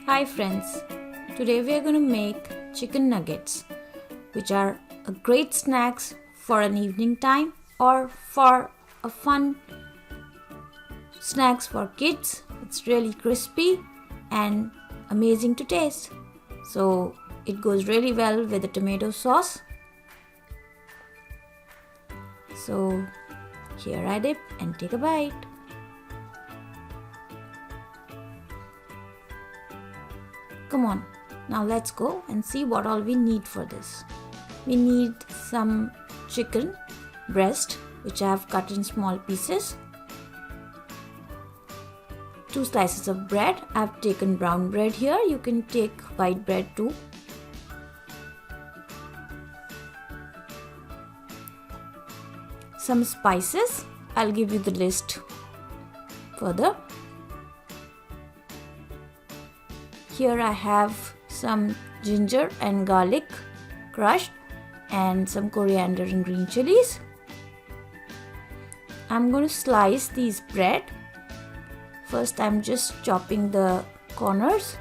Hi friends, today we are going to make chicken nuggets, which are a great snacks for an evening time or for a fun snacks for kids. It's really crispy and amazing to taste. So it goes really well with the tomato sauce. So here I dip and take a bite. Come on, now let's go and see what all we need for this. We need some chicken breast, which I have cut in small pieces. 2 slices of bread. I have taken brown bread here. You can take white bread too. Some spices. I'll give you the list further. Here I have some ginger and garlic crushed and some coriander and green chilies. I'm going to slice these bread. First I'm just chopping the corners.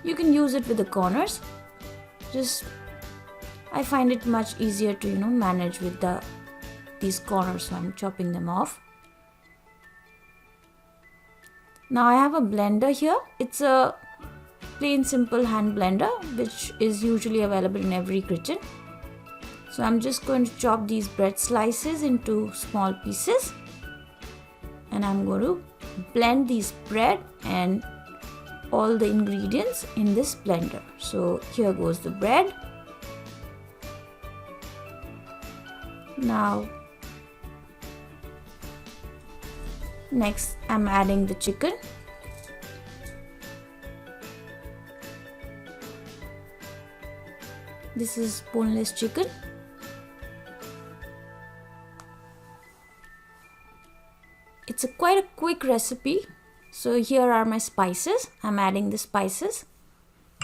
You can use it with the corners. I find it much easier to manage with these corners, so I'm chopping them off. Now I have a blender here. It's a plain simple hand blender which is usually available in every kitchen. So I'm just going to chop these bread slices into small pieces and I'm going to blend these bread and all the ingredients in this blender. So here goes the bread. Now next I'm adding the chicken. This is boneless chicken. It's quite a quick recipe. So here are my spices. I'm adding the spices.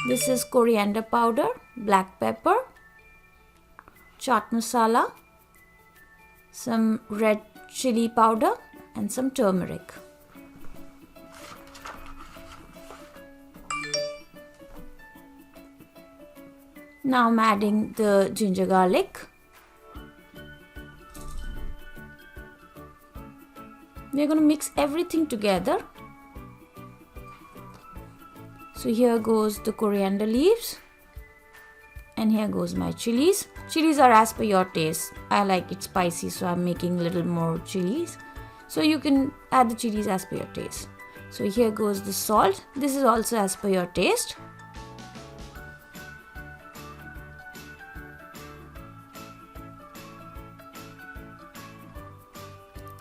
This is coriander powder, black pepper, chaat masala, some red chili powder and some turmeric. Now I'm adding the ginger garlic. We're going to mix everything together. So here goes the coriander leaves and here goes my chilies. Chilies are as per your taste. I like it spicy, so I'm making a little more chilies. So you can add the chilies as per your taste. So here goes the salt. This is also as per your taste.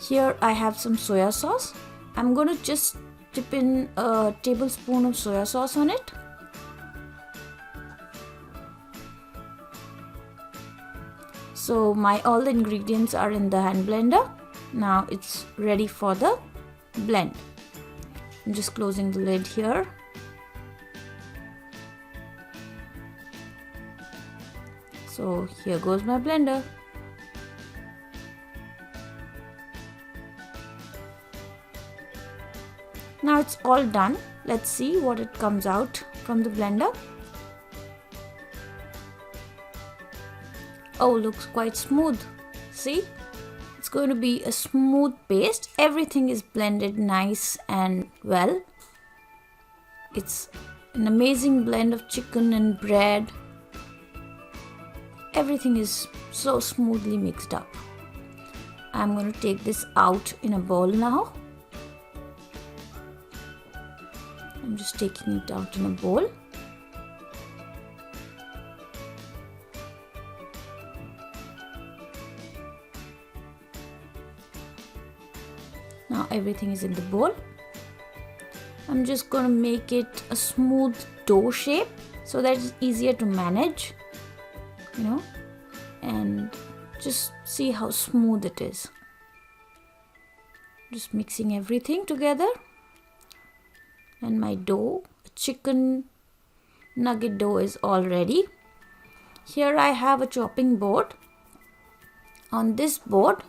Here I have some soya sauce. I'm going to just dip in a tablespoon of soya sauce on it. So all the ingredients are in the hand blender. Now it's ready for the blend. I'm just closing the lid here. So here goes my blender. Now it's all done. Let's see what it comes out from the blender. Oh, looks quite smooth. See? It's going to be a smooth paste. Everything is blended nice and well. It's an amazing blend of chicken and bread. Everything is so smoothly mixed up. I'm going to take this out in a bowl now. I'm just taking it out in a bowl. Now everything is in the bowl. I'm just going to make it a smooth dough shape so that it's easier to manage, and just see how smooth it is. Just mixing everything together. And my dough, chicken nugget dough, is all ready. Here I have a chopping board. On this board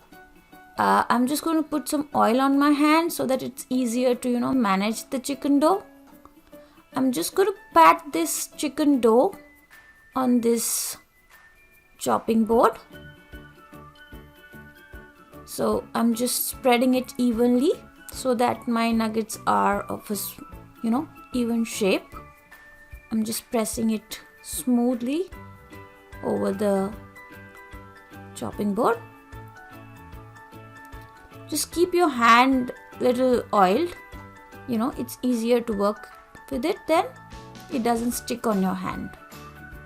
I'm just going to put some oil on my hand so that it's easier to manage the chicken dough. I'm just going to pat this chicken dough on this chopping board. So I'm just spreading it evenly so that my nuggets are of a even shape. I'm just pressing it smoothly over the chopping board. Just keep your hand little oiled. It's easier to work with it, then it doesn't stick on your hand.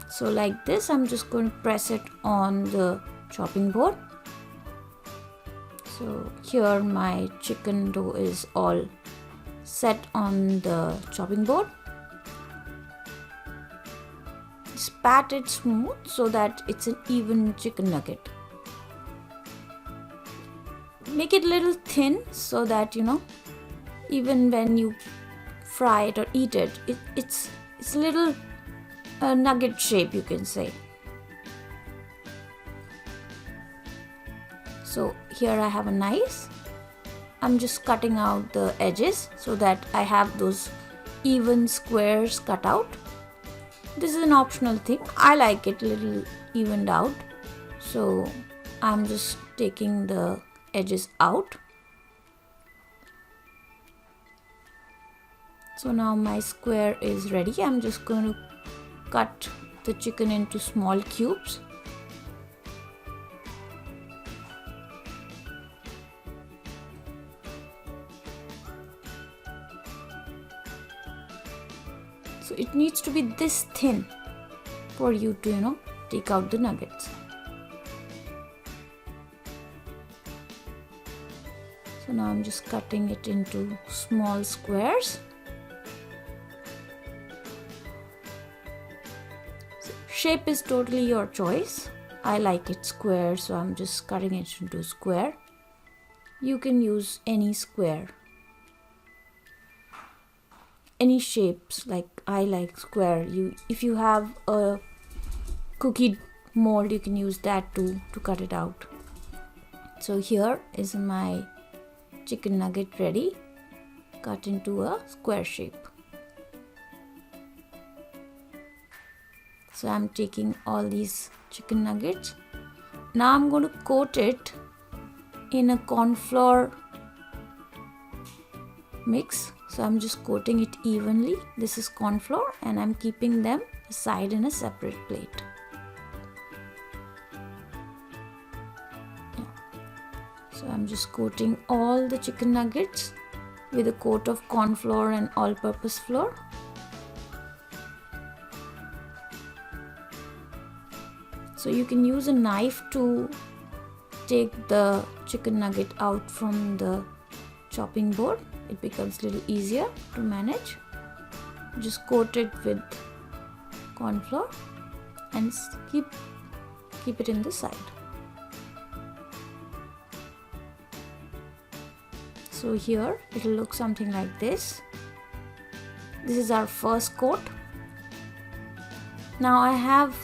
So like this, I'm just going to press it on the chopping board. So here my chicken dough is all set on the chopping board. Just pat it smooth so that it's an even chicken nugget. Make it a little thin so that even when you fry it or eat it, it's a little nugget shape, you can say. So here I have a knife. I'm just cutting out the edges so that I have those even squares cut out. This is an optional thing. I like it a little evened out, so I'm just taking the edges out. So now my square is ready. I'm just going to cut the chicken into small cubes. So it needs to be this thin for you to take out the nuggets. So now I'm just cutting it into small squares. So shape is totally your choice. I like it square, so I'm just cutting it into square. You can use any square, any shapes. Like I like square. If you have a cookie mold, you can use that too to cut it out. So here is my chicken nugget ready, cut into a square shape. So I'm taking all these chicken nuggets. Now I'm going to coat it in a corn flour mix. So I'm just coating it evenly. This is corn flour, and I'm keeping them aside in a separate plate. So I'm just coating all the chicken nuggets with a coat of corn flour and all-purpose flour. So you can use a knife to take the chicken nugget out from the chopping board. It becomes a little easier to manage. Just coat it with corn flour and keep it in the side. So here it will look something like this. This is our first coat. Now I have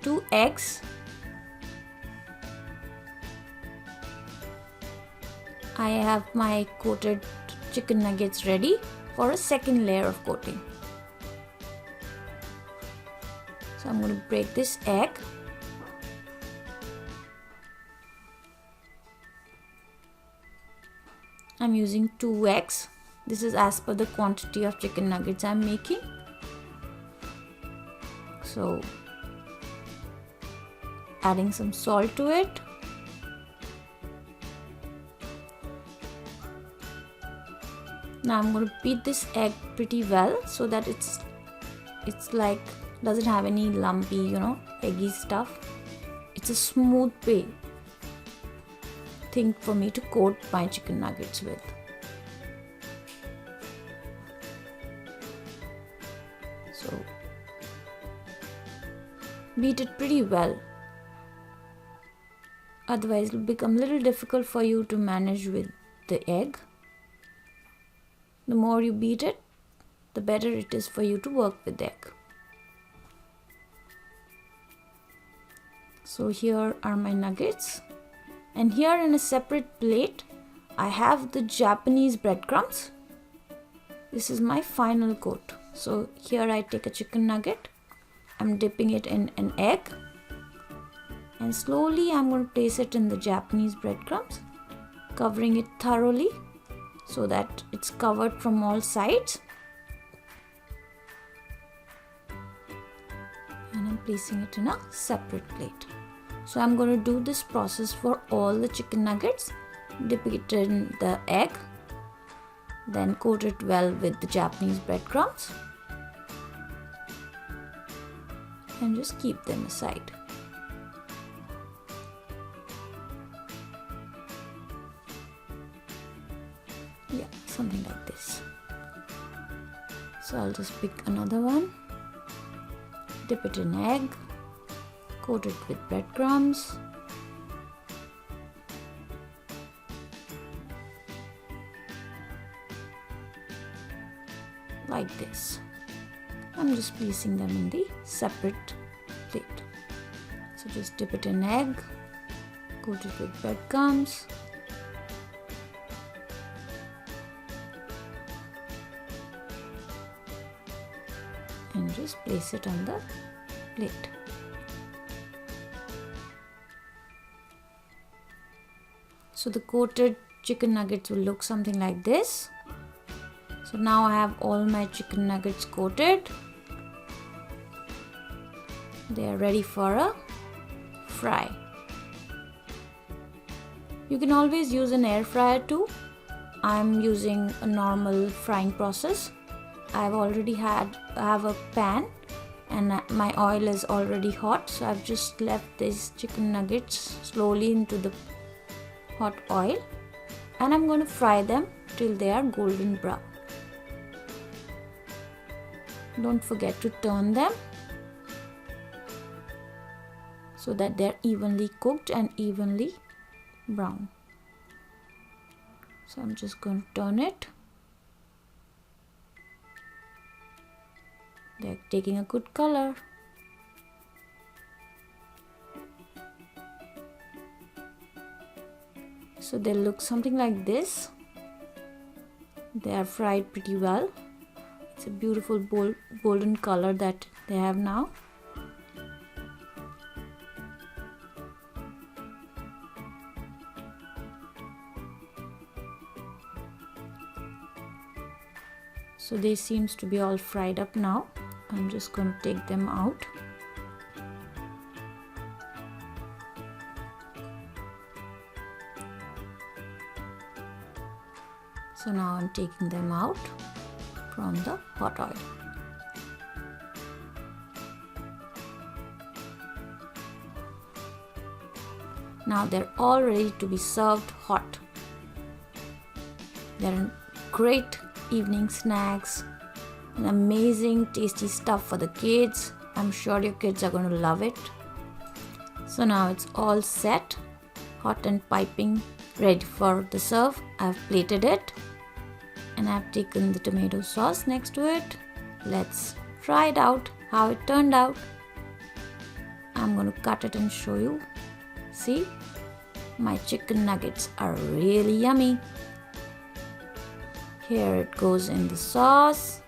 2 eggs. I have my coated chicken nuggets ready for a second layer of coating. So I'm going to break this egg. I'm using 2 eggs. This is as per the quantity of chicken nuggets I'm making. So adding some salt to it. Now I'm going to beat this egg pretty well so that it's like doesn't have any lumpy, eggy stuff. It's a smooth thing for me to coat my chicken nuggets with. So beat it pretty well. Otherwise it will become a little difficult for you to manage with the egg. The more you beat it, the better it is for you to work with the egg. So here are my nuggets, And here in a separate plate, I have the Japanese breadcrumbs. This is my final coat. So here I take a chicken nugget. I'm dipping it in an egg. And slowly I'm going to place it in the Japanese breadcrumbs, covering it thoroughly so that it's covered from all sides. And I'm placing it in a separate plate. So I'm going to do this process for all the chicken nuggets. Dip it in the egg, then coat it well with the Japanese breadcrumbs, and just keep them aside. Yeah, something like this. So I'll just pick another one, dip it in egg, coat it with breadcrumbs, like this. I'm just placing them in the separate plate. So just dip it in egg, coat it with breadcrumbs, and just place it on the plate. So the coated chicken nuggets will look something like this. So now I have all my chicken nuggets coated. They are ready for a fry. You can always use an air fryer too. I'm using a normal frying process. I have a pan and my oil is already hot, so I've just left these chicken nuggets slowly into the hot oil, and I'm going to fry them till they are golden brown. Don't forget to turn them so that they're evenly cooked and evenly brown. So I'm just going to turn it. They're taking a good color. So they look something like this. They are fried pretty well. It's a beautiful golden color that they have now. So they seems to be all fried up now. I'm just going to take them out. So now I'm taking them out from the hot oil. Now they're all ready to be served hot. They're great evening snacks, and amazing tasty stuff for the kids. I'm sure your kids are going to love it. So now it's all set, hot and piping, ready for the serve. I've plated it and I've taken the tomato sauce next to it. Let's try it out, how it turned out. I'm going to cut it and show you. See, my chicken nuggets are really yummy. Here it goes in the sauce.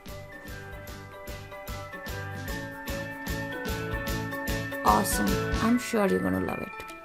Awesome. I'm sure you're going to love it.